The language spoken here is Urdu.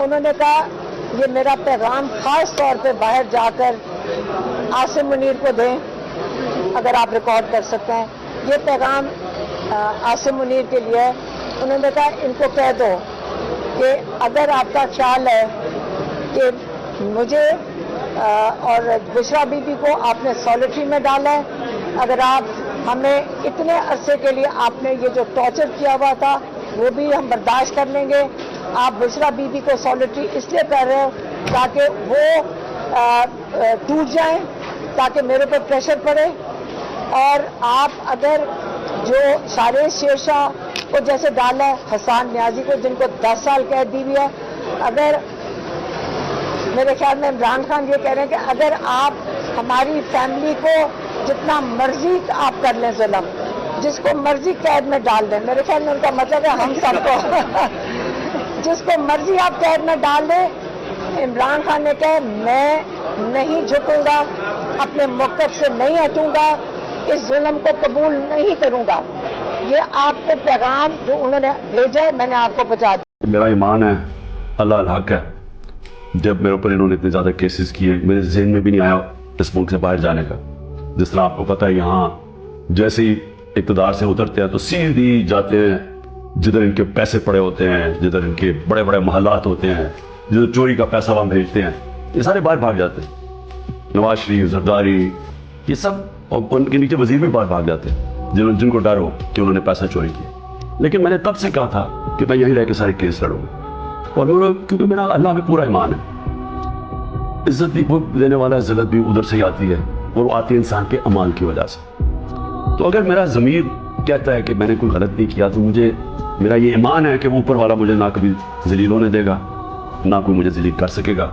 انہوں نے کہا یہ میرا پیغام خاص طور پہ باہر جا کر عاصم منیر کو دیں، اگر آپ ریکارڈ کر سکتے ہیں، یہ پیغام عاصم منیر کے لیے ہے۔ انہوں نے کہا ان کو کہہ دو کہ اگر آپ کا خیال ہے کہ مجھے اور بشرا بی بی کو آپ نے سولیٹری میں ڈالا ہے، اگر آپ ہمیں اتنے عرصے کے لیے آپ نے یہ جو ٹارچر کیا ہوا تھا وہ بھی ہم برداشت کر لیں گے، آپ بشرا بی بی کو سولیٹری اس لیے کر رہے ہو تاکہ وہ ٹوٹ جائیں، تاکہ میرے پہ پریشر پڑے، اور آپ اگر جو شاریش شیرشاہ کو جیسے ڈالا ہے، حسان نیازی کو جن کو 10 سال قید دی ہوئی ہے، اگر میرے خیال میں عمران خان یہ کہہ رہے ہیں کہ اگر آپ ہماری فیملی کو جتنا مرضی آپ کر لیں ظلم، جس کو مرضی قید میں ڈال دیں، میرے خیال میں ان کا مطلب ہے ہم سب کو جس کو مرضی آپ قید میں ڈال دیں، عمران خان نے کہا میں نہیں جھکوں گا، اپنے موقف سے نہیں ہٹوں گا، اس ظلم کو قبول نہیں کروں گا۔ یہ آپ کو پیغام جو انہوں نے بھیجا ہے میں نے آپ کو پہنچا دیا۔ میرا ایمان ہے اللہ الحق ہے، جب میرے اوپر انہوں نے اتنے زیادہ کیسز کیے میرے ذہن میں بھی نہیں آیا اس ملک سے باہر جانے کا۔ جس طرح آپ کو پتہ ہے یہاں جیسے ہی اقتدار سے اترتے ہیں تو سیدھی جاتے ہیں جدھر ان کے پیسے پڑے ہوتے ہیں، جدھر ان کے بڑے بڑے محلات ہوتے ہیں، جدھر چوری کا پیسہ وہاں بھیجتے ہیں، یہ سارے باہر بھاگ جاتے ہیں۔ نواز شریف، زرداری، یہ سب، اور ان کے نیچے وزیر بھی باہر بھاگ جاتے ہیں جن کو ڈر ہو کہ انہوں نے پیسہ چوری کیا۔ لیکن میں نے تب سے کہا تھا کہ میں یہیں رہ کے سارے کیس لڑوں گا، اور کیونکہ میرا اللہ میں پورا ایمان ہے، عزت بھی وہ دینے والا ہے، ذلت بھی ادھر سے ہی آتی ہے، اور وہ آتی ہے انسان کے امان کی وجہ سے۔ تو اگر میرا ضمیر کہتا ہے کہ میں نے کوئی غلط نہیں کیا تو مجھے میرا یہ ایمان ہے کہ اوپر والا مجھے نہ کبھی ذلیل ہونے دے گا، نہ کوئی مجھے ذلیل کر سکے گا۔